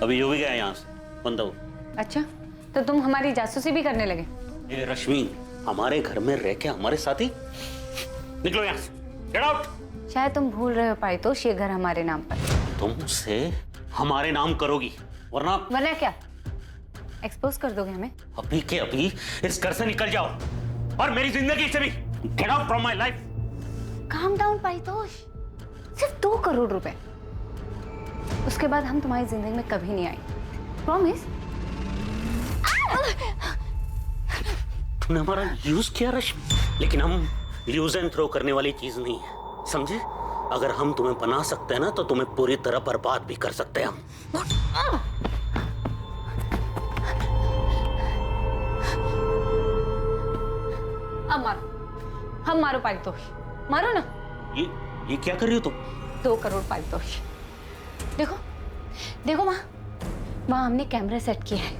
अभी यो भी गया यहाँ से, बंदा हो। अच्छा, तो तुम हमारी जासूसी भी करने लगे? ए रश्मि, हमारे घर में रह के हमारे साथी, निकलो यहाँ से, गेट आउट। शायद तुम भूल रहे हो पारितोष, ये घर हमारे नाम पर। तुम उसे हमारे नाम करोगी, वरना क्या एक्सपोज कर दोगे हमें? अभी के अभी इस घर से निकल जाओ और मेरी जिंदगी से भी। Get out from my life. Calm down Paritosh, सिर्फ 2 करोड़ रुपए, उसके बाद हम तुम्हारी जिंदगी में कभी नहीं आए, प्रॉमिस। तूने हमारा यूज किया रश्मि, लेकिन हम यूज एंड थ्रो करने वाली चीज नहीं है, समझे? अगर हम तुम्हें बना सकते हैं ना, तो तुम्हें पूरी तरह बर्बाद भी कर सकते हैं हम। अब मारो, हम मारो पारितोष, मारो ना। ये क्या कर रही हो तुम? 2 करोड़ पारितोष। देखो देखो, वहाँ हमने कैमरा सेट किया है।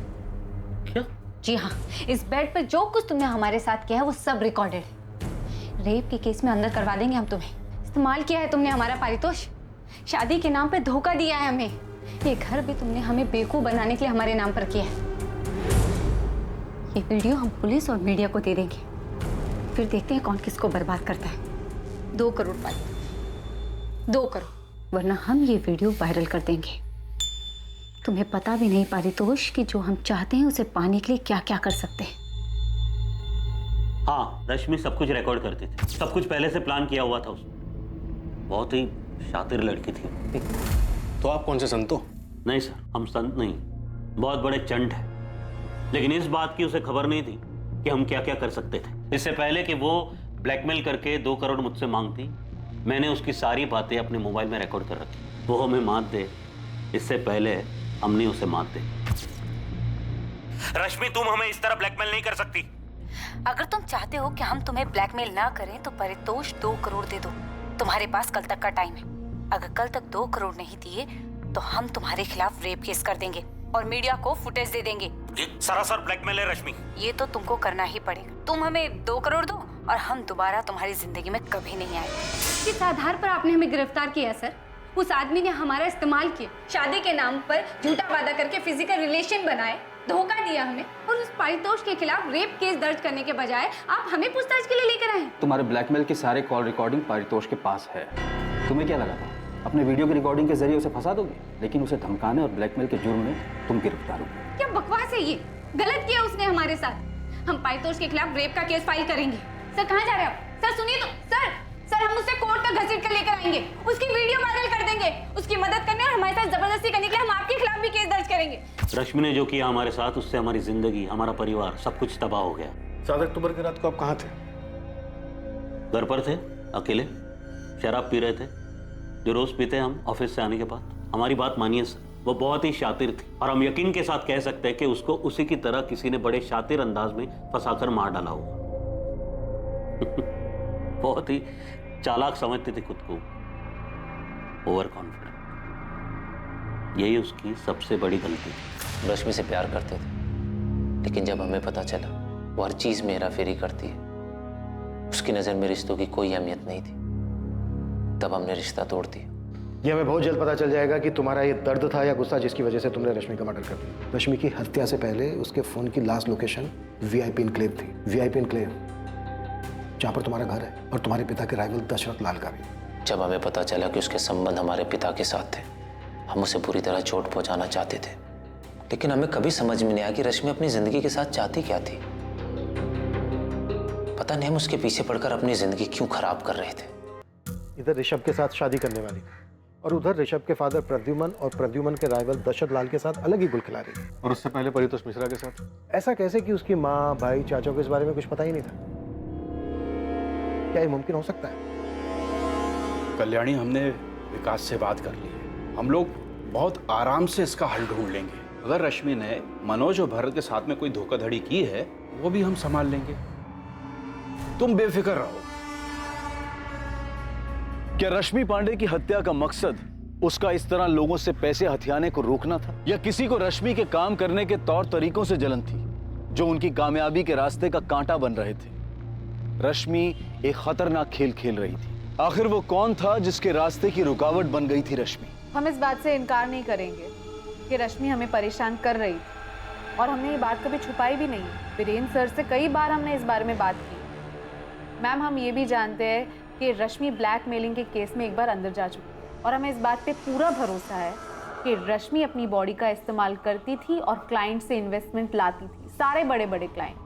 क्या? जी हाँ, इस बेड पर जो कुछ तुमने हमारे साथ किया है वो सब रिकॉर्डेड है। रेप के केस में अंदर करवा देंगे हम तुम्हें। इस्तेमाल किया है तुमने हमारा पारितोष, शादी के नाम पे धोखा दिया है हमें। ये घर भी तुमने हमें बेवकूफ बनाने के लिए हमारे नाम पर किया है। ये वीडियो हम पुलिस और मीडिया को दे देंगे, फिर देखते हैं कौन किसको बर्बाद करता है। 2 करोड़ पारितोष, 2 करोड़, वरना हम ये वीडियो वायरल कर देंगे। तुम्हें पता भी नहीं पारितोष कि जो हम चाहते हैं उसे पाने के लिए क्या क्या कर सकते हैं। हाँ, रश्मि सब कुछ रिकॉर्ड करती थी, सब कुछ पहले से प्लान किया हुआ था उसने। बहुत ही शातिर लड़की थी। तो आप कौन से संत हो? नहीं सर, हम संत नहीं, बहुत बड़े चंट हैं। लेकिन इस बात की उसे खबर नहीं थी कि हम क्या क्या कर सकते थे। इससे पहले कि वो ब्लैकमेल करके 2 करोड़ मुझसे मांगती, मैंने उसकी सारी बातें अपने मोबाइल में रिकॉर्ड कर रखी। वो हमें मात दे इससे पहले हमने उसे मात दे। रश्मि, तुम हमें इस तरह ब्लैकमेल नहीं कर सकती। अगर तुम चाहते हो कि हम तुम्हें ब्लैकमेल ना करें तो पारितोष 2 करोड़ दे दो। तुम्हारे पास कल तक का टाइम है। अगर कल तक 2 करोड़ नहीं दिए तो हम तुम्हारे खिलाफ रेप केस कर देंगे और मीडिया को फुटेज दे देंगे। ये सरासर ब्लैकमेल है रश्मि। ये तो तुमको करना ही पड़ेगा। तुम हमें 2 करोड़ दो और हम दोबारा तुम्हारी जिंदगी में कभी नहीं आए। किस आधार पर आपने हमें गिरफ्तार किया सर? उस आदमी ने हमारा इस्तेमाल किया, शादी के नाम पर झूठा वादा करके फिजिकल रिलेशन बनाए, धोखा दिया हमें, और उस पारितोष के खिलाफ रेप केस दर्ज करने के बजाय आप हमें पूछताछ के लिए लेकर आए। तुम्हारे ब्लैकमेल के सारे कॉल रिकॉर्डिंग पारितोष के पास है। तुम्हें क्या लगा था अपने वीडियो की रिकॉर्डिंग के जरिए उसे फंसा दोगे, लेकिन उसे धमकाने और ब्लैकमेल के जुर्म में तुम गिरफ्तार हो। क्या बकवास है ये? गलत किया उसने हमारे साथ। हम पारितोष के खिलाफ रेप का केस फाइल करेंगे। सर कहाँ जा रहे हो आप? सर सुनिए तो, सर हम उससे कोर्ट तक घसीट कर लेकर आएंगे, उसकी वीडियो वायरल कर देंगे, उसकी मदद करने और हमारे साथ जबरदस्ती करने के लिए हम आपके खिलाफ भी केस दर्ज करेंगे। रश्मि ने जो किया हमारे साथ, उससे हमारी जिंदगी, हमारा परिवार, सब कुछ तबाह हो गया। 7 अक्टूबर की रात को आप कहाँ थे? घर पर थे, अकेले, शराब पी रहे थे, जो रोज पीते हम ऑफिस से आने के बाद। हमारी बात मानिए सर, वो बहुत ही शातिर थी और हम यकीन के साथ कह सकते हैं कि उसको उसी की तरह किसी ने बड़े शातिर अंदाज में फंसाकर मार डाला होगा। बहुत ही चालाक समझती थी खुद को, ओवर कॉन्फिडेंट। यही उसकी सबसे बड़ी गलती थी। रश्मि से प्यार करते थे, लेकिन जब हमें पता चला वो हर चीज में हेरा फेरी करती है, उसकी नजर में रिश्तों की कोई अहमियत नहीं थी, तब हमने रिश्ता तोड़ दिया। ये हमें बहुत जल्द पता चल जाएगा कि तुम्हारा ये दर्द था या गुस्सा जिसकी वजह से तुमने रश्मि का मर्डर कर दिया। रश्मि की हत्या से पहले उसके फोन की लास्ट लोकेशन VIP एन्क्लेव थी। VIP एन्क्लेव, जहाँ पर तुम्हारा घर है और तुम्हारे पिता के राइवल दशरथ लाल का भी। जब हमें पता चला कि उसके संबंध हमारे पिता के साथ थे, हम उसे बुरी तरह चोट पहुंचाना चाहते थे, लेकिन हमें कभी समझ में नहीं आया कि रश्मि अपनी जिंदगी के साथ चाहती क्या थी। पता नहीं हम उसके पीछे पड़कर अपनी जिंदगी क्यों खराब कर रहे थे। इधर ऋषभ के साथ शादी करने वाली और उधर ऋषभ के फादर प्रद्युमन और प्रद्युमन के राइवल दशरथ लाल के साथ अलग ही गुल खिला रही है। और उससे पहले परितोष मिश्रा के साथ। ऐसा कैसे कि उसकी माँ, भाई, चाचा को इस बारे में कुछ पता ही नहीं था? क्या ये मुमकिन हो सकता है? कल्याणी, हमने विकास से बात कर ली है। हम लोग बहुत आराम से इसका हल ढूंढ लेंगे। अगर रश्मि ने मनोज और भरत के साथ में कोई धोखाधड़ी की है, वो भी हम संभाल लेंगे। तुम बेफिक्र रहो। क्या रश्मि पांडे की हत्या का मकसद उसका इस तरह लोगों से पैसे हथियाने को रोकना था, या किसी को रश्मि के काम करने के तौर तरीकों से जलन थी जो उनकी कामयाबी के रास्ते का कांटा बन रहे थे? रश्मि एक खतरनाक खेल खेल रही थी। आखिर वो कौन था जिसके रास्ते की रुकावट बन गई थी रश्मि? हम इस बात से इनकार नहीं करेंगे कि रश्मि हमें परेशान कर रही थी और हमने ये बात कभी छुपाई भी नहीं। वीरेंद्र सर से कई बार हमने इस बारे में बात की। मैम, हम ये भी जानते हैं कि रश्मि ब्लैकमेलिंग के केस में एक बार अंदर जा चुकी है और हमें इस बात पे पूरा भरोसा है कि रश्मि अपनी बॉडी का इस्तेमाल करती थी और क्लाइंट से इन्वेस्टमेंट लाती थी, सारे बड़े बड़े क्लाइंट्स।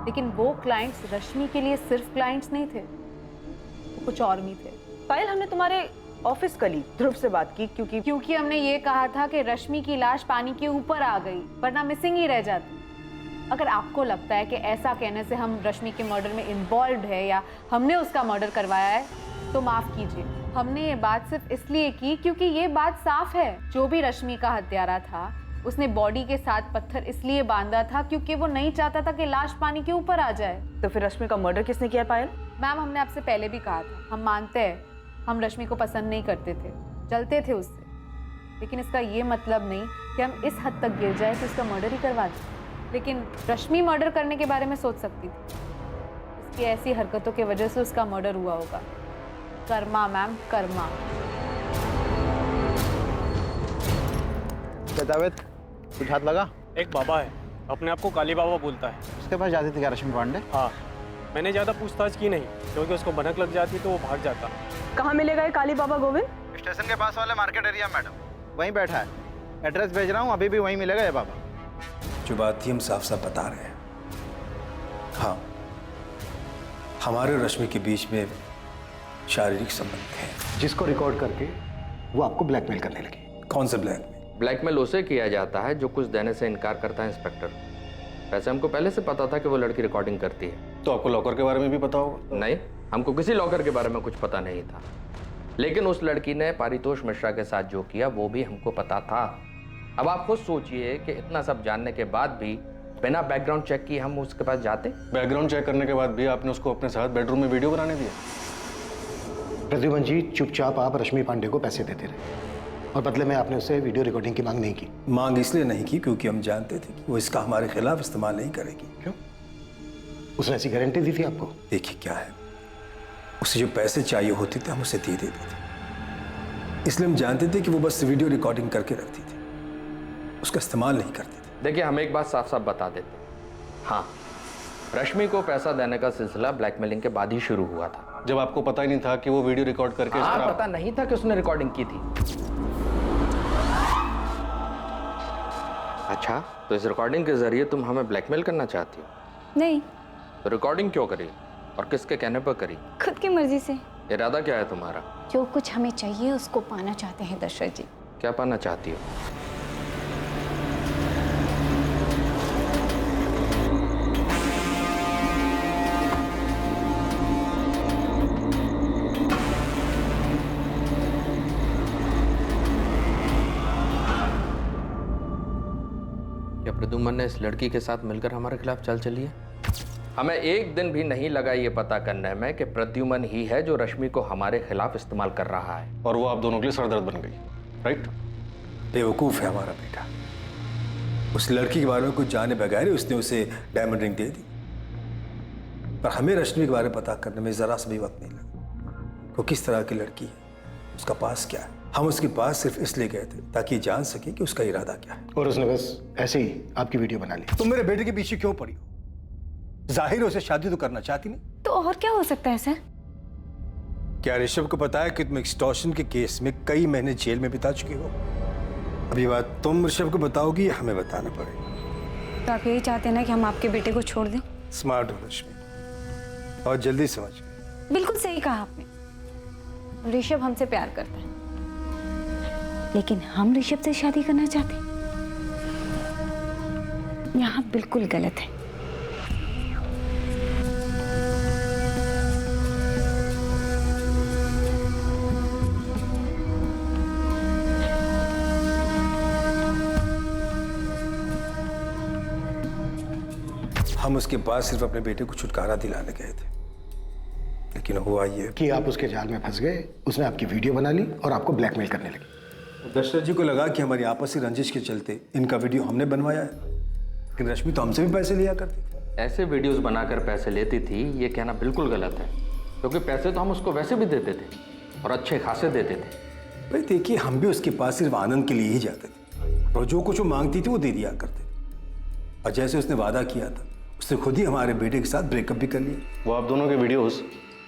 लेकिन वो क्लाइंट्स रश्मि के लिए सिर्फ क्लाइंट्स नहीं थे, वो कुछ और भी थे। पायल, हमने तुम्हारे ऑफिस कलीग ध्रुव से बात की क्योंकि हमने ये कहा था कि रश्मि की लाश पानी के ऊपर आ गई वरना मिसिंग ही रह जाती। अगर आपको लगता है कि ऐसा कहने से हम रश्मि के मर्डर में इन्वॉल्व है या हमने उसका मर्डर करवाया है तो माफ कीजिए। हमने ये बात सिर्फ इसलिए की क्योंकि ये बात साफ है, जो भी रश्मि का हत्यारा था उसने बॉडी के साथ पत्थर इसलिए बांधा था क्योंकि वो नहीं चाहता था कि लाश पानी के ऊपर आ जाए। तो फिर रश्मि का मर्डर किसने किया पायल? मैम, हमने आपसे पहले भी कहा था, हम मानते हैं हम रश्मि को पसंद नहीं करते थे, जलते थे उससे, लेकिन इसका ये मतलब नहीं कि हम इस हद तक गिर जाए कि उसका मर्डर ही करवा दें। लेकिन रश्मि मर्डर करने के बारे में सोच सकती थी, उसकी ऐसी हरकतों की वजह से उसका मर्डर हुआ होगा। कर्मा मैम, कर्मा। जावेद, कुछ हाथ लगा? एक बाबा है, अपने आप को काली बाबा बोलता है। उसके पास जाती थी क्या रश्मि पांडे? हाँ, मैंने ज़्यादा पूछताछ की नहीं क्योंकि उसको भनक लग जाती तो वो भाग जाता। कहाँ मिलेगा ये काली बाबा गोविंद? स्टेशन के पास वाले मार्केट एरिया मैडम, वहीं बैठा है। एड्रेस भेज रहा हूँ, अभी भी वहीं मिलेगा ये बाबा। जो बात थी हम साफ साफ बता रहे हैं। हाँ, हमारे और रश्मि के बीच में शारीरिक संबंध है, जिसको रिकॉर्ड करके वो आपको ब्लैकमेल करने लगी। कौन सा ब्लैकमेल? ब्लैकमेल उसे किया जाता है जो कुछ देने से इनकार करता है इंस्पेक्टर। वैसे हमको पहले से पता था कि वो लड़की रिकॉर्डिंग करती है। तो आपको लॉकर के बारे में भी पता होगा? नहीं, हमको किसी लॉकर के बारे में कुछ पता नहीं था, लेकिन उस लड़की ने पारितोष मिश्रा के साथ जो किया वो भी हमको पता था। अब आप खुद सोचिए कि इतना सब जानने के बाद भी बिना बैकग्राउंड चेक किए हम उसके पास जाते। बैकग्राउंड चेक करने के बाद भी आपने उसको अपने साथ बेडरूम में वीडियो बनाने दिया? प्रद्युमन जी, चुपचाप आप रश्मि पांडे को पैसे देते रहे और बदले में आपने उससे वीडियो रिकॉर्डिंग की मांग नहीं की। मांग इसलिए नहीं की क्योंकि हम जानते थे कि वो इसका हमारे खिलाफ इस्तेमाल नहीं करेगी। क्यों? उसने ऐसी गारंटी दी थी आपको? देखिए क्या है, उसे जो पैसे चाहिए होते थे हम उसे दे देते थे, इसलिए हम जानते थे कि वो बस वीडियो रिकॉर्डिंग करके रखती थी, उसका इस्तेमाल नहीं करती थी। देखिए, हम एक बात साफ साफ बता देते, हाँ, रश्मि को पैसा देने का सिलसिला ब्लैकमेलिंग के बाद ही शुरू हुआ था। जब आपको पता ही नहीं था कि वो वीडियो रिकॉर्ड करके इस तरह... पता नहीं था कि उसने रिकॉर्डिंग की थी। अच्छा, तो इस रिकॉर्डिंग के जरिए तुम हमें ब्लैकमेल करना चाहती हो? नहीं, तो रिकॉर्डिंग क्यों करी और किसके कहने पर करी? खुद की मर्जी से। इरादा क्या है तुम्हारा? जो कुछ हमें चाहिए उसको पाना चाहते हैं दशरथ जी। क्या पाना चाहती हो? क्या प्रद्युमन ने इस लड़की के साथ मिलकर हमारे खिलाफ चाल चली है? हमें एक दिन भी नहीं लगा ये पता करने में कि प्रद्युमन ही है जो रश्मि को हमारे खिलाफ इस्तेमाल कर रहा है। और वो आप दोनों के लिए सरदर्द बन गई, राइट? बेवकूफ़ है हमारा बेटा। उस लड़की के बारे में कुछ जाने बगैर ही उसने उसे डायमंड रिंग दे दी, पर हमें रश्मि के बारे में पता करने में ज़रा सा भी वक्त नहीं लगा। वो किस तरह की लड़की है, उसका पास क्या है। हम उसके पास सिर्फ इसलिए गए थे ताकि ये जान सके कि उसका इरादा क्या है। और उसने बस ऐसे ही आपकी वीडियो बना ली। तुम मेरे बेटे के पीछे क्यों पड़ी हो? जाहिर उसे शादी तो करना चाहती नहीं। तो और क्या हो सकता है सर? क्या ऋषभ को पता है कि तुम एक्सटॉर्शन के केस में कई महीने जेल में बिता चुकी हो? अभी बात तुम ऋषभ को बताओगी या हमें बताना पड़ेगा? तो आप यही चाहते हैं ना कि हम आपके बेटे को छोड़ दें? स्मार्ट हो रश्मि, और जल्दी समझ गए। बिल्कुल सही कहा आपने। ऋषभ हमसे प्यार करता है, लेकिन हम ऋषभ से शादी करना चाहते हैं। यहाँ बिल्कुल गलत है। हम उसके पास सिर्फ अपने बेटे को छुटकारा दिलाने गए थे, लेकिन हुआ ये कि आप उसके जाल में फंस गए। उसने आपकी वीडियो बना ली और आपको ब्लैकमेल करने लगी। दशरथ जी को लगा कि हमारी आपसी रंजिश के चलते इनका वीडियो हमने बनवाया है, लेकिन रश्मि तो हमसे भी पैसे लिया करती थी। ऐसे वीडियोस बनाकर पैसे लेती थी, ये कहना बिल्कुल गलत है, क्योंकि पैसे तो हम उसको वैसे भी देते थे और अच्छे खासे देते थे। भाई देखिए, हम भी उसके पास सिर्फ आनंद के लिए ही जाते थे। और जो कुछ वो मांगती थी वो दे दिया करते। और जैसे उसने वादा किया था, उसने खुद ही हमारे बेटे के साथ ब्रेकअप भी कर लिया। वो आप दोनों के वीडियोस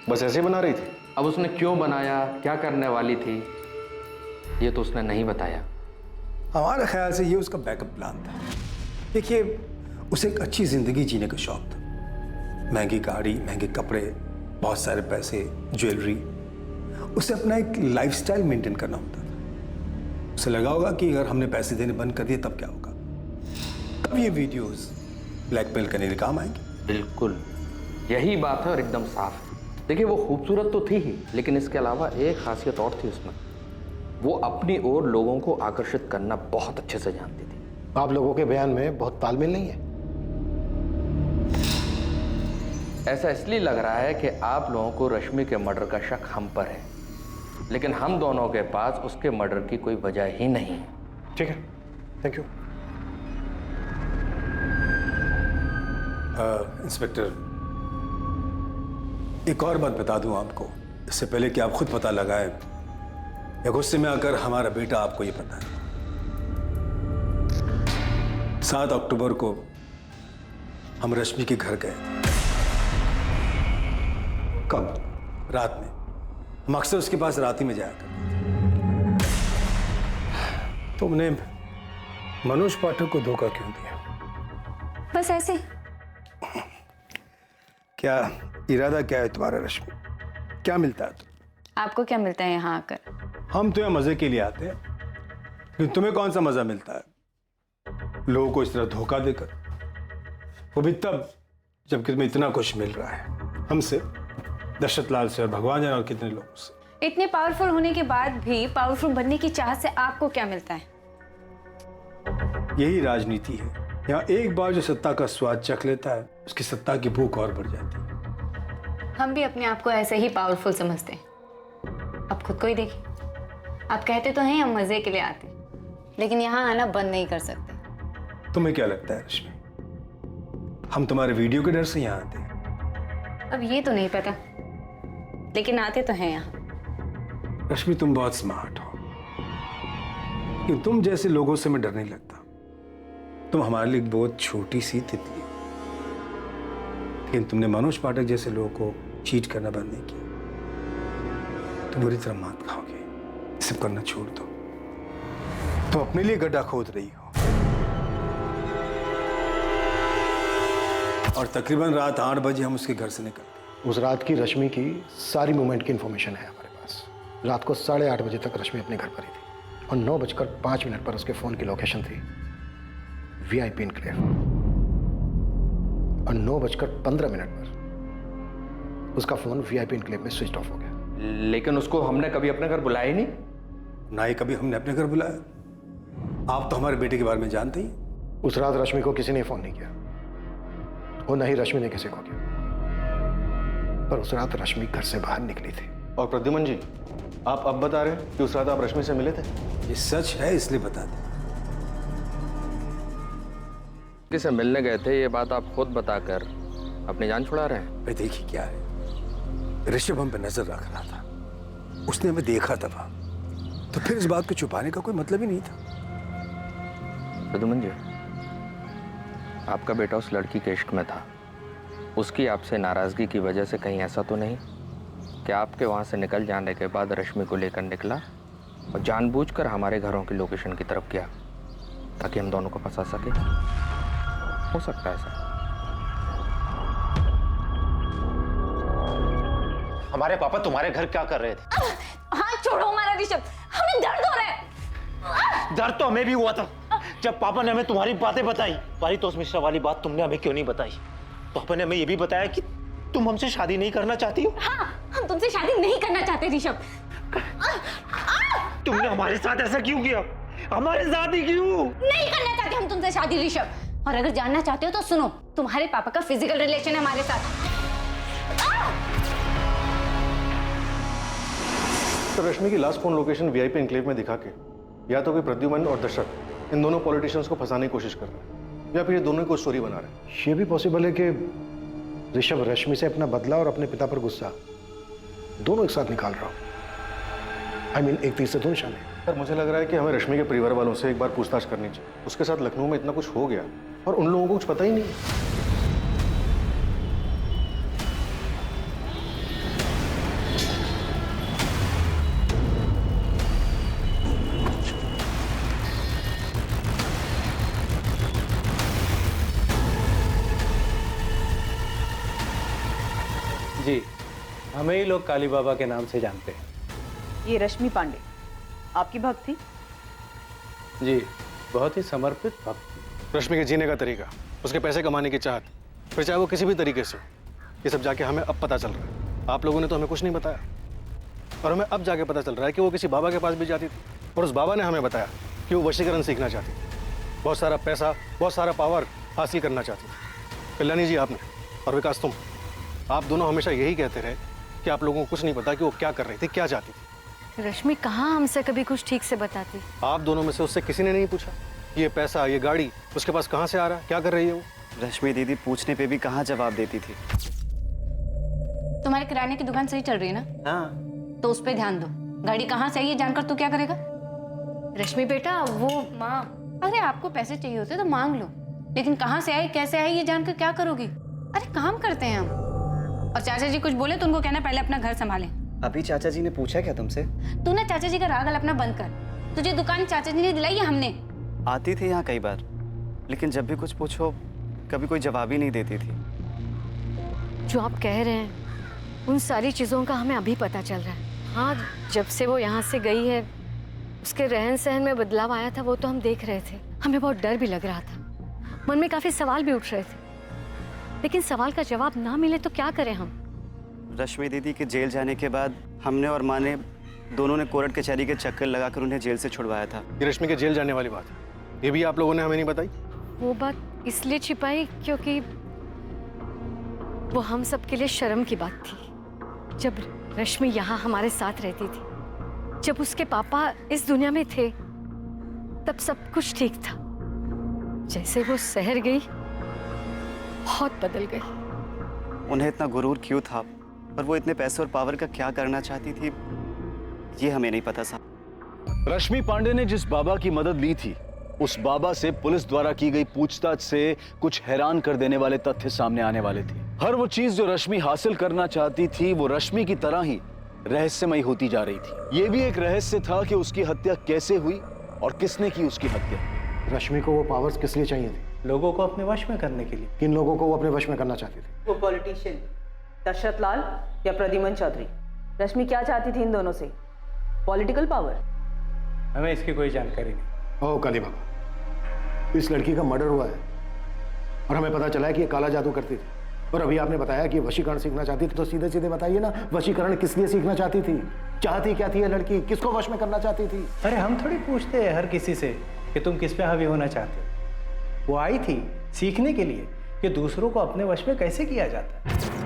बस ऐसे ही बना रही थी? अब उसने क्यों बनाया, क्या करने वाली थी, ये तो उसने नहीं बताया। हमारे ख्याल से ये उसका बैकअप प्लान था। देखिए, उसे एक अच्छी जिंदगी जीने का शौक था। महंगी गाड़ी, महंगे कपड़े, बहुत सारे पैसे, ज्वेलरी। उसे अपना एक लाइफस्टाइल मेंटेन करना होता था। उसे लगा होगा कि अगर हमने पैसे देने बंद कर दिए तब क्या होगा। तब ये वीडियोस ब्लैकमेल करने के काम आएंगे। बिल्कुल यही बात है और एकदम साफ है। देखिए, वो खूबसूरत तो थी ही, लेकिन इसके अलावा एक खासियत और थी उसमें। वो अपनी ओर लोगों को आकर्षित करना बहुत अच्छे से जानती थी। आप लोगों के बयान में बहुत तालमेल नहीं है। ऐसा इसलिए लग रहा है कि आप लोगों को रश्मि के मर्डर का शक हम पर है, लेकिन हम दोनों के पास उसके मर्डर की कोई वजह ही नहीं है। ठीक है, थैंक यू। इंस्पेक्टर, एक और बात बता दूं आपको, इससे पहले कि आप खुद पता लगाएं या गुस्से में आकर हमारा बेटा आपको ये पता है। 7 अक्टूबर को हम रश्मि के घर गए थे। कब? रात में। हम अक्सर उसके पास रात ही में जाया करते थे। तुमने मनोज पाठक को धोखा क्यों दिया? बस ऐसे। क्या इरादा क्या है तुम्हारा रश्मि? क्या मिलता है? आपको क्या मिलता है यहाँ आकर? हम तो यहाँ मजे के लिए आते हैं, लेकिन तुम्हें कौन सा मजा मिलता है लोगों को इस तरह धोखा देकर? वो भी तब जबकि तुम्हें इतना कुछ मिल रहा है हमसे, दशरथ लाल से और भगवान जाने और कितने लोगों से। इतने पावरफुल होने के बाद भी पावरफुल बनने की चाहत से आपको क्या मिलता है? यही राजनीति है। यहाँ एक बार जो सत्ता का स्वाद चख लेता है, उसकी सत्ता की भूख और बढ़ जाती है। हम भी अपने आप को ऐसे ही पावरफुल समझते हैं। अब खुद को ही देखिए। आप कहते तो हैं हम मजे के लिए आते, लेकिन यहाँ आना बंद नहीं कर सकते। तुम्हें क्या लगता है रश्मि, हम तुम्हारे वीडियो के डर से यहाँ आते हैं? अब ये तो नहीं पता, लेकिन आते तो हैं यहाँ। रश्मि, तुम बहुत स्मार्ट हो, लेकिन तुम जैसे लोगों से मैं डर नहीं लगता। तुम हमारे लिए बहुत छोटी सी तितली हो, लेकिन तुमने मनोज पाठक जैसे लोगों को चीट करना बंद नहीं किया। तुम बुरी तरह मात खाओगे। सब करना छोड़ दो। तुम अपने लिए गड्ढा खोद रही हो। और तकरीबन रात 8 बजे हम उसके घर से निकल गए। उस रात की रश्मि की सारी मूवमेंट की इंफॉर्मेशन है हमारे पास। रात को 8:30 बजे तक रश्मि अपने घर पर ही थी और 9:05 पर उसके फोन की लोकेशन थी VIP इनक्लेव, और 9:15 पर उसका फोन VIP इनक्लेव में स्विच ऑफ हो गया। लेकिन उसको हमने कभी अपने घर बुलाया ही नहीं। ना ही कभी हमने अपने घर बुलाया। आप तो हमारे बेटे के बारे में जानते ही। उस रात रश्मि को किसी ने फोन नहीं किया और न ही रश्मि ने किसी को किया, पर उस रात रश्मि घर से बाहर निकली थी। और प्रद्युमन जी, आप अब बता रहे हैं कि उस रात आप रश्मि से मिले थे? ये सच है, इसलिए बता दें। किसे मिलने गए थे ये बात आप खुद बताकर अपनी जान छुड़ा रहे हैं। भाई देखिए क्या है, ऋषभ हम पे नजर रख रहा था, उसने हमें देखा था, तो फिर इस बात को छुपाने का कोई मतलब ही नहीं था। प्रद्युमन जी, आपका बेटा उस लड़की के इश्क में था। उसकी आपसे नाराजगी की वजह से कहीं ऐसा तो नहीं कि आपके वहां से निकल जाने के बाद रश्मि को लेकर निकला और जानबूझकर हमारे घरों की लोकेशन की तरफ गया ताकि हम दोनों को फंसा सके? हो सकता है ऐसा। हमारे पापा तुम्हारे घर क्या कर रहे थे? हाथ छोड़ो हमारा ऋषभ, हमें दर्द हो रहा है। डर तो हमें भी हुआ था जब पापा ने हमें तुम्हारी बातें बताई। पारितोष मिश्रा वाली बात तुमने हमें क्यों नहीं बताई? पापा ने हमें ये भी बताया कि तुम हमसे शादी नहीं करना चाहती हो। हाँ, हम तुमसे शादी नहीं करना चाहते ऋषभ। तुमने हमारे साथ ऐसा क्यों किया? हमारे साथ ही क्यों? नहीं करना चाहते हम तुमसे शादी ऋषभ, और अगर जानना चाहते हो तो सुनो, तुम्हारे पापा का फिजिकल रिलेशन है हमारे साथ। तो रश्मि की last phone location VIP enclave में दिखा के या तो कोई प्रद्युमन और दशरथ इन दोनों पॉलिटिशियंस को फंसाने की कोशिश कर रहे हैं, या फिर ये दोनों को स्टोरी बना रहे हैं। ये भी पॉसिबल है कि ऋषभ रश्मि से अपना बदला और अपने पिता पर गुस्सा दोनों एक साथ निकाल रहा हो। I mean, एक तीर से दो निशाने। पर मुझे लग रहा है कि हमें रश्मि के परिवार वालों से एक बार पूछताछ करनी चाहिए। उसके साथ लखनऊ में इतना कुछ हो गया और उन लोगों को कुछ पता ही नहीं। जी, हमें ही लोग काली बाबा के नाम से जानते हैं। ये रश्मि पांडे आपकी भक्त थी? जी, बहुत ही समर्पित भक्त। रश्मि के जीने का तरीका, उसके पैसे कमाने की चाहत, फिर चाहे वो किसी भी तरीके से, ये सब जाके हमें अब पता चल रहा है। आप लोगों ने तो हमें कुछ नहीं बताया और हमें अब जाके पता चल रहा है कि वो किसी बाबा के पास भी जाती थी और उस बाबा ने हमें बताया कि वो वशीकरण सीखना चाहती थी, बहुत सारा पैसा, बहुत सारा पावर हासिल करना चाहती थी। कल्याणी जी आपने और विकास तुम, आप दोनों हमेशा यही कहते रहे कि आप लोगों को कुछ नहीं पता कि वो क्या कर रही थी, क्या चाहती थी। रश्मि कहाँ हमसे कभी कुछ ठीक से बताती। आप दोनों में से उससे किसी ने नहीं पूछा ये पैसा, ये गाड़ी उसके पास कहाँ से आ रहा है, क्या कर रही है वो? रश्मि दीदी पूछने पे भी कहाँ जवाब देती थी। तुम्हारे किराने की दुकान सही चल रही है ना? हाँ। तो उस पर ध्यान दो। गाड़ी कहाँ से आई ये जानकर तू क्या करेगा? रश्मि बेटा वो माँ, अरे आपको पैसे चाहिए होते तो मांग लो, लेकिन कहाँ से आई कैसे आई ये जानकर क्या करोगी? अरे काम करते हैं हम। और चाचा जी कुछ बोले तो उनको कहना पहले अपना घर संभालें। अभी चाचा जी ने पूछा क्या तुमसे? तू ना चाचा जी का राग अपना बंद कर। तुझे दुकान चाचा जी ने दिलाई है हमने। आती थी यहाँ कई बार, लेकिन जब भी कुछ पूछो कभी कोई जवाब ही नहीं देती थी। जो आप कह रहे हैं उन सारी चीज़ों का हमें अभी पता चल रहा है। हाँ, जब से वो यहाँ से गई है उसके रहन सहन में बदलाव आया था वो तो हम देख रहे थे। हमें बहुत डर भी लग रहा था, मन में काफ़ी सवाल भी उठ रहे थे, लेकिन सवाल का जवाब ना मिले तो क्या करें हम? रश्मि दीदी के जेल जाने के बाद हमने और माँ ने दोनों ने कोर्ट कचहरी के चक्कर लगाकर उन्हें जेल से छुड़वाया था। ये रश्मि के जेल जाने वाली बात है, ये भी आप लोगों ने हमें नहीं बताई? वो बात इसलिए छिपाई क्योंकि वो हम सब के लिए शर्म की बात थी। जब रश्मि यहाँ हमारे साथ रहती थी, जब उसके पापा इस दुनिया में थे, तब सब कुछ ठीक था। जैसे वो शहर गई बहुत बदल गई। उन्हें इतना गुरूर क्यों था और वो इतने पैसे और पावर का क्या करना चाहती थी ये हमें नहीं पता साहब। रश्मि पांडे ने जिस बाबा की मदद ली थी उस बाबा से पुलिस द्वारा की गई पूछताछ से कुछ हैरान कर देने वाले तथ्य सामने आने वाले थे। हर वो चीज जो रश्मि हासिल करना चाहती थी वो रश्मि की तरह ही रहस्यमयी होती जा रही थी। ये भी एक रहस्य था कि उसकी हत्या कैसे हुई और किसने की उसकी हत्या। रश्मि को वो पावर्स किस लिए चाहिए थे? लोगों को अपने वश में करने के लिए। किन लोगों को वो अपने वश में करना चाहती थी? वो पॉलिटिशियन दशरथ लाल या प्रद्युमन चौधरी। रश्मि क्या चाहती थी इन दोनों से? Political power? हमें इसकी कोई जानकारी नहीं। ओह काली बाबा, इस लड़की का मर्डर हुआ है और हमें पता चला है कि ये काला जादू करती थी, और अभी आपने बताया कि वशीकरण सीखना चाहती थी, तो सीधे सीधे बताइए ना, वशीकरण किस लिए सीखना चाहती थी? चाहती क्या थी ये लड़की? किसको वश में करना चाहती थी? अरे हम थोड़ी पूछते हैं हर किसी से कि तुम किस पे हावी होना चाहते हो। वो आई थी सीखने के लिए कि दूसरों को अपने वश में कैसे किया जाता है।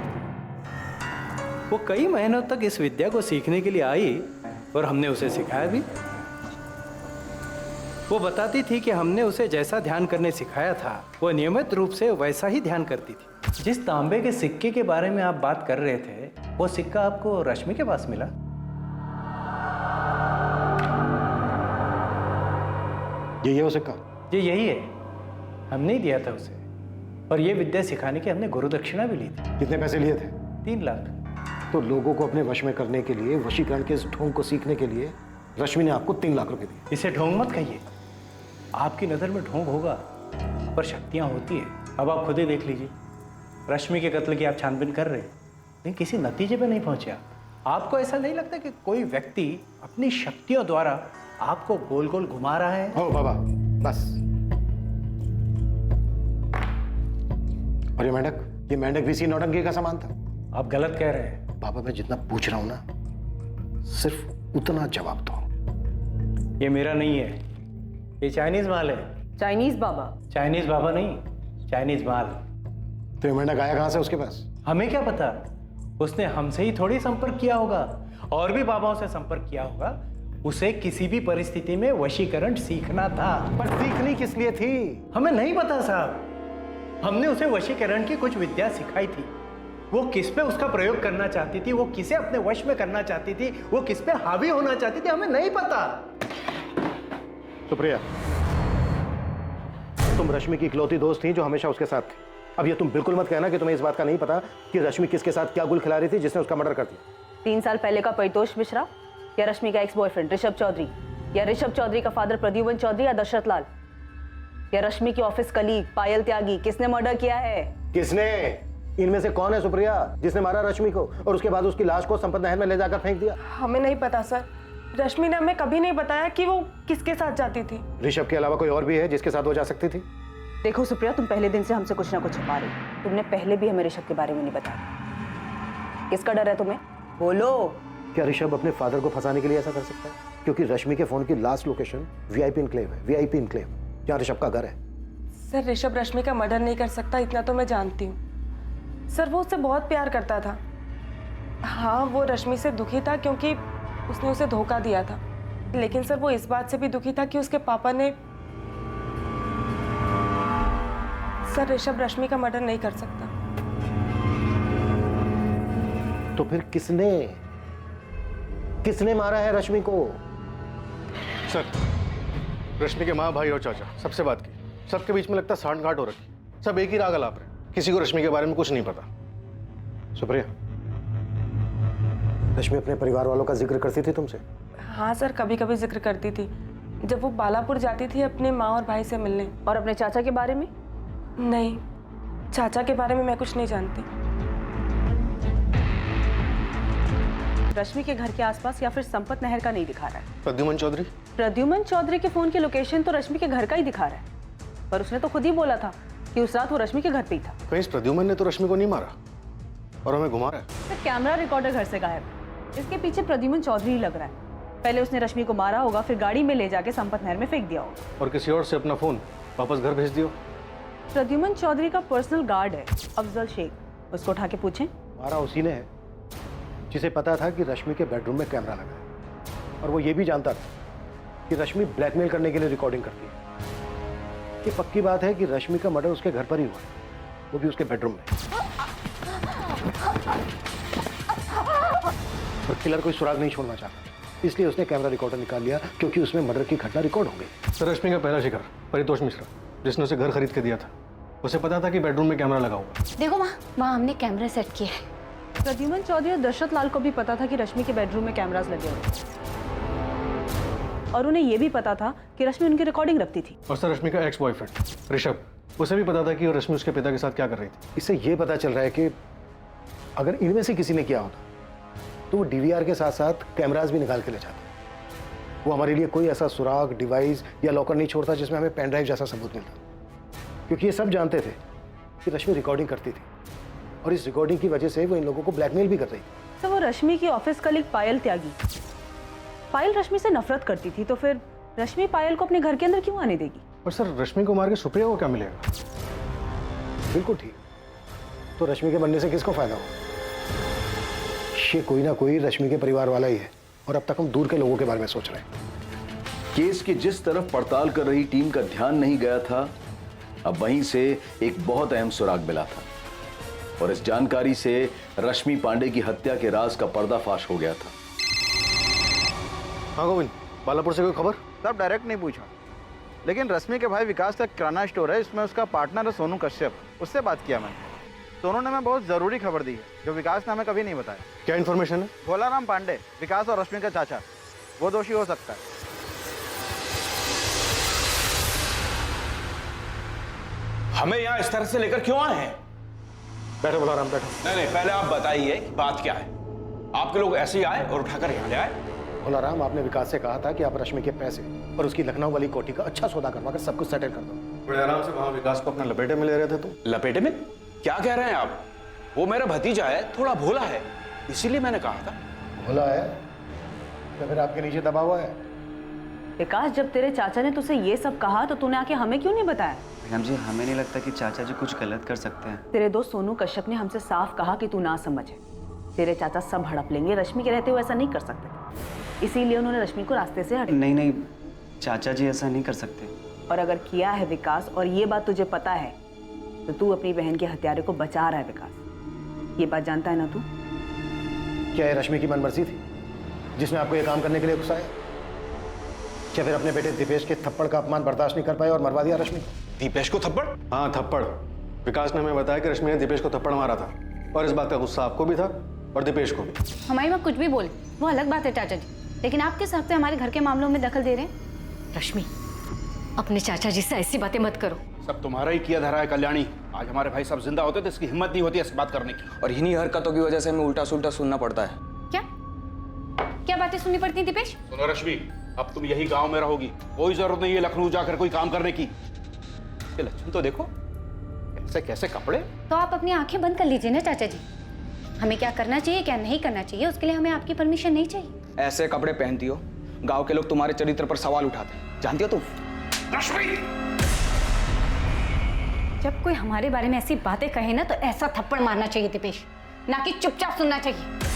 वो कई महीनों तक इस विद्या को सीखने के लिए आई और हमने उसे सिखाया भी। वो बताती थी कि हमने उसे जैसा ध्यान करने सिखाया था वो नियमित रूप से वैसा ही ध्यान करती थी। जिस तांबे के सिक्के के बारे में आप बात कर रहे थे वो सिक्का आपको रश्मि के पास मिला? ये वो सिक्का? ये यही है, हमने ही दिया था उसे, और ये विद्या सिखाने की हमने गुरु दक्षिणा भी ली थी। कितने पैसे लिए थे? 3 लाख। तो लोगों को अपने वश में करने के लिए, वशीकरण के इस ढोंग को सीखने के लिए रश्मि ने आपको 3 लाख रुपए दिए। इसे ढोंग मत कहिए, आपकी नज़र में ढोंग होगा पर शक्तियाँ होती है। अब आप खुद ही देख लीजिए, रश्मि के कत्ल की आप छानबीन कर रहे हैं लेकिन किसी नतीजे पे नहीं पहुंचे आप। आपको ऐसा नहीं लगता कि कोई व्यक्ति अपनी शक्तियों द्वारा आपको गोल गोल घुमा रहा है? ओ बाबा बस। और ये मेंढक भी इसी नौटंकी का सामान था? आप गलत कह रहे हैं। बाबा मैं जितना पूछ रहा हूं ना सिर्फ उतना जवाब दो। ये मेरा नहीं है, ये चाइनीज माल है। चाइनीज बाबा? चाइनीज बाबा नहीं, चाइनीज माल। तो ये मेंढक आया कहां से उसके पास? हमें क्या पता, उसने हमसे ही थोड़ी संपर्क किया होगा, और भी बाबाओं से संपर्क किया होगा। उसे किसी भी परिस्थिति में वशीकरण सीखना था। पर सीखनी किस लिए थी? हमें नहीं पता साहब। हमने उसे वशीकरण की कुछ विद्या सिखाई थी। वो किस पे उसका प्रयोग करना चाहती थी, वो किसे अपने वश में करना चाहती थी, वो किस पे हावी होना चाहती थी, हमें नहीं पता। सुप्रिया, तुम रश्मि की इकलौती दोस्त थी जो हमेशा उसके साथ थी। अब ये तुम बिल्कुल मत कहना कि तुम्हें इस बात का नहीं पता कि रश्मि किसके साथ क्या गुल खिला रही थी जिसने उसका मर्डर कर दिया। 3 साल पहले का परितोष मिश्रा या रश्मि का एक्स बॉयफ्रेंड ऋषभ चौधरी या ऋषभ चौधरी का फादर प्रद्युमन चौधरी या दशरथ लाल या रश्मि की ऑफिस कलीग पायल त्यागी, किसने मर्डर किया है? किसने? इनमें से कौन है सुप्रिया जिसने मारा रश्मि को और उसके बाद उसकी लाश को संपत नहर में ले जाकर फेंक दिया? हमें नहीं पता सर। रश्मि ने हमें कभी नहीं बताया कि वो किसके साथ जाती थी। ऋषभ के अलावा कोई और भी है जिसके साथ वो जा सकती थी? देखो सुप्रिया, तुम पहले दिन से हमसे कुछ ना कुछ छुपा रही। तुमने पहले भी हमें ऋषभ के बारे में नहीं बताया। किसका डर है तुम्हें? बोलो। क्या ऋषभ अपने फादर को फंसाने के लिए ऐसा कर सकता है? क्योंकि रश्मि के फोन की लास्ट लोकेशन वीआईपी इनक्लेव है, वीआईपी इनक्लेव, जहाँ ऋषभ का घर है। सर, ऋषभ रश्मि का मर्डर नहीं कर सकता, इतना तो मैं जानती हूँ। सर, वो उससे बहुत प्यार करता था। हाँ, वो रश्मि से दुखी था क्योंकि उसने उसे धोखा दिया था, लेकिन सर वो इस बात से भी दुखी था कि उसके पापा ने। सर, ऋषभ रश्मि का मर्डर नहीं कर सकता। तो फिर किसने मारा है रश्मि को? सर, रश्मि के माँ, भाई और चाचा सबसे बात की, सबके बीच में लगता सांठ-गांठ हो रखी, सब एक ही राग अलाप रहे, किसी को रश्मि के बारे में कुछ नहीं पता। सुप्रिया, रश्मि अपने परिवार वालों का जिक्र करती थी तुमसे? हाँ सर, कभी कभी जिक्र करती थी जब वो बालापुर जाती थी अपने माँ और भाई से मिलने। और अपने चाचा के बारे में? नहीं, चाचा के बारे में मैं कुछ नहीं जानती। रश्मि के घर के आसपास या फिर संपत नहर का नहीं दिखा रहा है। प्रद्युमन चौधरी? प्रद्युमन चौधरी के फोन की लोकेशन तो रश्मि के घर का ही दिखा रहा है, पर उसने तो खुद ही बोला था कि उस रात वो रश्मि के घर पे ही था। कहीं इस प्रद्युमन ने तो रश्मि को नहीं मारा और हमें घुमा रहा है। तो कैमरा रिकॉर्डर घर से गायब है, इसके पीछे प्रद्युमन चौधरी ही लग रहा है। पहले उसने रश्मि को मारा होगा, फिर गाड़ी में ले जाके संपत नहर में फेंक दिया होगा और किसी और से अपना फोन वापस घर भेज दियो। प्रद्युमन चौधरी का पर्सनल गार्ड है अफजल शेख, उसको उठा के पूछें। मारा उसी ने है जिसे पता था कि रश्मि के बेडरूम में कैमरा लगा है, और वो ये भी जानता था कि रश्मि ब्लैकमेल करने के लिए रिकॉर्डिंग करती है। ये पक्की बात है कि रश्मि का मर्डर उसके घर पर ही हुआ, वो भी उसके बेडरूम में। और किलर कोई सुराग नहीं छोड़ना चाहता, इसलिए उसने कैमरा रिकॉर्डर निकाल लिया क्योंकि उसमें मर्डर की घटना रिकॉर्ड हो गई। सर, रश्मि का पहला शिकार परितोष मिश्रा, जिसने उसे घर खरीद के दिया था, उसे पता था कि बेडरूम में कैमरा लगा हुआ। देखो वहाँ हमने कैमरा सेट किया है। प्रद्युमन चौधरी और दशरथ लाल को भी पता था कि रश्मि के बेडरूम में कैमरास लगे हुए, और उन्हें यह भी पता था कि रश्मि उनकी रिकॉर्डिंग रखती थी। और सर, रश्मि का एक्स बॉयफ्रेंड ऋषभ, उसे भी पता था कि रश्मि उसके पिता के साथ क्या कर रही थी। इससे यह पता चल रहा है कि अगर इनमें से किसी ने किया होता तो वो डीवीआर के साथ साथ कैमरास भी निकाल के ले जाता। वो हमारे लिए कोई ऐसा सुराग, डिवाइस या लॉकर नहीं छोड़ता जिसमें हमें पेन ड्राइव जैसा सबूत मिलता, क्योंकि ये सब जानते थे कि रश्मि रिकॉर्डिंग करती थी और इस रिकॉर्डिंग की वजह से वो इन लोगों को ब्लैकमेल भी कर रही थी। तो वो रश्मि की ऑफिस कलीग पायल त्यागी, पायल रश्मि से नफरत करती थी, तो फिर रश्मि पायल को अपने घर के अंदर क्यों आने देगी? और सर, रश्मि को मार के सुप्रिया को क्या मिलेगा? बिल्कुल ठीक। तो रश्मि के बनने से किसको फायदा हो? ये कोई ना कोई रश्मि के परिवार वाला ही है, और अब तक हम दूर के लोगों के बारे में सोच रहे हैं। केस की जिस तरफ पड़ताल कर रही टीम का ध्यान नहीं गया था, अब वहीं से एक बहुत अहम सुराग मिला था, और इस जानकारी से रश्मि पांडे की हत्या के राज का पर्दाफाश हो गया था। हाँ गोविंद, बालापुर से कोई खबर? सब डायरेक्ट नहीं पूछा, लेकिन रश्मि के भाई विकास का किराना स्टोर है, इसमें उसका पार्टनर है सोनू कश्यप, उससे बात किया मैंने। सोनू ने हमें बहुत जरूरी खबर दी है जो विकास ने हमें कभी नहीं बताया। क्या इन्फॉर्मेशन है? भोलाराम पांडे, विकास और रश्मि का चाचा, वो दोषी हो सकता है। हमें यहाँ इस तरह से लेकर क्यों आए हैं? बैठो भोलाराम, बैठो। नहीं, पहले आप बताइए कि बात क्या है। आपके लोग ऐसे ही आए और उठाकर यहाँ ले आए? भोलाराम, आपने विकास से कहा था कि आप रश्मि के पैसे और उसकी लखनऊ वाली कोठी का अच्छा सौदा करवा कर सब कुछ सेटल कर दो। बड़े आराम से वहाँ विकास को अपना लपेटे में ले रहे थे तुम। लपेटे में? क्या कह रहे हैं आप? वो मेरा भतीजा है, थोड़ा भोला है, इसीलिए मैंने कहा था। भोला है या फिर आपके नीचे दबा हुआ है? विकास, जब तेरे चाचा ने तुझसे ये सब कहा तो तूने आके हमें क्यों नहीं बताया? मैडम जी, हमें नहीं लगता कि चाचा जी कुछ गलत कर सकते हैं। तेरे दोस्त सोनू कश्यप ने हमसे साफ कहा कि तू ना समझे, तेरे चाचा सब हड़प लेंगे, रश्मि के रहते हुए ऐसा नहीं कर सकते, इसीलिए उन्होंने रश्मि को रास्ते से हटा। नहीं, चाचा जी ऐसा नहीं कर सकते। और अगर किया है विकास, और ये बात तुझे पता है, तो तू अपनी बहन के हत्यारे को बचा रहा है विकास, ये बात जानता है ना तू? क्या ये रश्मि की मनमर्जी थी जिसने आपको ये काम करने के लिए उकसाया? क्या फिर अपने बेटे दीपेश के थप्पड़ का अपमान बर्दाश्त नहीं कर पाए और मरवा दिया रश्मि को? दीपेश को थप्पड़? हाँ, थप्पड़। विकास ने हमें बताया कि रश्मि ने दीपेश को थप्पड़ मारा था और इस बात का गुस्सा आपको भी था और दीपेश को भी। हमारी माँ कुछ भी बोले वो अलग बात है चाचा जी, लेकिन आप किस हक से हमारे घर के मामलों में दखल दे रहे हैं? रश्मि, अपने चाचा जी से ऐसी बातें मत करो। सब तुम्हारा ही किया धरा है कल्याणी। आज हमारे भाई सब जिंदा होते तो इसकी हिम्मत नहीं होती ऐसी बात करने की। और इन्हीं हरकतों की वजह से हमें उल्टा सुल्टा सुनना पड़ता है। क्या बातें सुननी पड़ती हैं दीपेश? सुनो रश्मि, अब तुम यही गांव में रहोगी, कोई जरूरत नहीं है लखनऊ जाकर कोई काम करने की। ये लक्षण तो देखो, कैसे कैसे कपड़े। तो आप अपनी आंखें बंद कर लीजिए ना चाचा जी। हमें क्या करना चाहिए क्या नहीं करना चाहिए उसके लिए हमें आपकी परमिशन नहीं चाहिए। ऐसे कपड़े पहनती हो, गांव के लोग तुम्हारे चरित्र पर सवाल उठाते हैं, जानती हो तुम? जब कोई हमारे बारे में ऐसी बातें कहे ना तो ऐसा थप्पड़ मारना चाहिए दीपेश, ना कि चुपचाप सुनना चाहिए।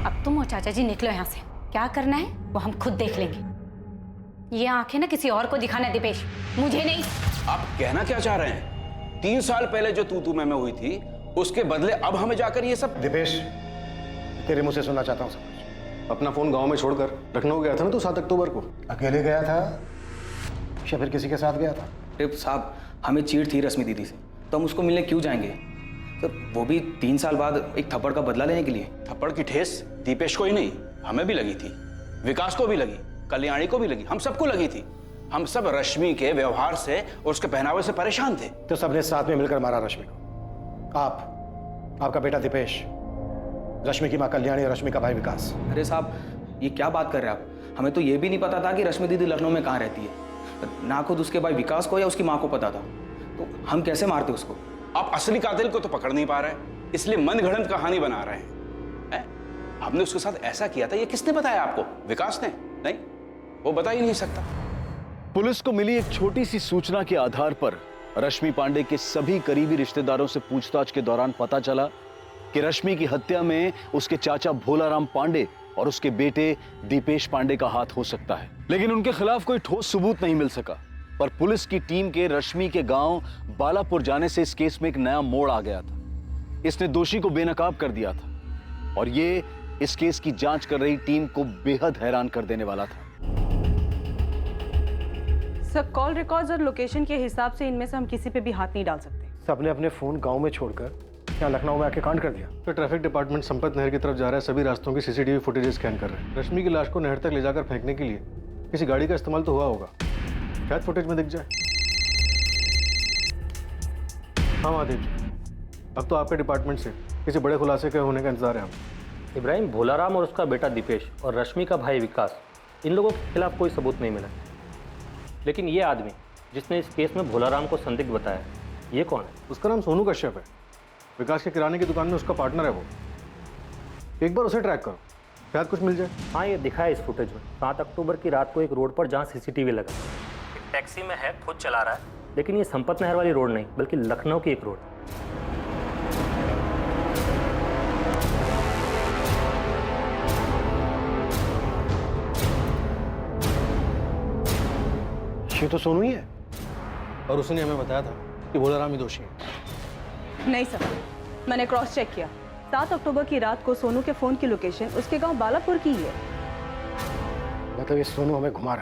अब तुम और चाचा जी निकलो यहाँ से, क्या करना है वो हम खुद देख लेंगे। ये आंखें ना किसी और को दिखाना दीपेश, मुझे नहीं। आप कहना क्या चाह रहे हैं? 3 साल पहले जो तू मैं हुई थी उसके बदले अब हमें जाकर ये सब। दीपेश, तेरे मुंह से सुनना चाहता हूँ सब कुछ। अपना फोन गांव में छोड़कर लखनऊ गया था ना तू 7 अक्टूबर को? अकेले गया था या फिर किसी के साथ गया था? साहब, हमें चीड़ थी रश्मि दीदी से, तो हम उसको मिलने क्यों जाएंगे? तो वो भी 3 साल बाद एक थप्पड़ का बदला लेने के लिए। थप्पड़ की ठेस दीपेश को ही नहीं, हमें भी लगी थी, विकास को भी लगी, कल्याणी को भी लगी, हम सबको लगी थी। हम सब रश्मि के व्यवहार से और उसके पहनावे से परेशान थे। तो सबने साथ में मिलकर मारा रश्मि को। आपका बेटा दीपेश, रश्मि की मां कल्याणी और रश्मि का भाई विकास। अरे साहब, ये क्या बात कर रहे हैं आप? हमें तो ये भी नहीं पता था कि रश्मि दीदी लखनऊ में कहाँ रहती है। ना खुद उसके भाई विकास को या उसकी माँ को पता था, तो हम कैसे मारते उसको? आप असली कातिल को तो पकड़ नहीं पा रहे, इसलिए मनगढ़ंत कहानी बना रहे हैं। हमने उसके साथ ऐसा किया था, ये किसने बताया आपको? विकास ने? नहीं, वो बता ही नहीं सकता। पुलिस को मिली एक छोटी सी सूचना के आधार पर रश्मि पांडे के सभी करीबी रिश्तेदारों से पूछताछ के दौरान पता चला कि रश्मि की हत्या में उसके चाचा भोलाराम पांडे और उसके बेटे दीपेश पांडे का हाथ हो सकता है, लेकिन उनके खिलाफ कोई ठोस सबूत नहीं मिल सका। पर पुलिस की टीम के रश्मि के गांव बालापुर जाने से इस केस में एक नया मोड़ आ गया था। इसने दोषी को बेनकाब कर दिया था और ये इस केस की जांच कर रही टीम को बेहद हैरान कर देने वाला था। सर, कॉल रिकॉर्ड्स और लोकेशन के हिसाब से इनमें से हम किसी पे भी हाथ नहीं डाल सकते। सबने अपने फोन गांव में छोड़कर यहाँ लखनऊ में आके कांड कर दिया। तो ट्रैफिक डिपार्टमेंट संपत नहर की तरफ जा रहा है, सभी रास्तों की सीसीटीवी फुटेज स्कैन कर रहे हैं। रश्मि की लाश को नहर तक ले जाकर फेंकने के लिए किसी गाड़ी का इस्तेमाल तो हुआ होगा, शायद फुटेज में दिख जाए। हाँ महादेव जी, अब तो आपके डिपार्टमेंट से किसी बड़े खुलासे के होने का इंतजार है हमें। इब्राहिम, भोलाराम और उसका बेटा दीपेश और रश्मि का भाई विकास, इन लोगों के खिलाफ कोई सबूत नहीं मिला, लेकिन ये आदमी जिसने इस केस में भोलाराम को संदिग्ध बताया, ये कौन है? उसका नाम सोनू कश्यप है। विकास के किराने की दुकान में उसका पार्टनर है वो। एक बार उसे ट्रैक करो, शायद कुछ मिल जाए। हाँ, ये दिखा है इस फुटेज में। 7 अक्टूबर की रात को एक रोड पर जहाँ सीसीटीवी लगा, एक टैक्सी में है, खुद चला रहा है, लेकिन ये संपत नहर वाली रोड नहीं बल्कि लखनऊ की एक रोड। ये तो सोनू ही है और उसने हमें बताया था कि भोलाराम ही दोषी है। नहीं सर, मैंने क्रॉस चेक किया। 7 अक्टूबर की रात को सोनू के फोन की लोकेशन उसके गांव बालापुर की ही है। मतलब ये सोनू हमें घुमा रहा है।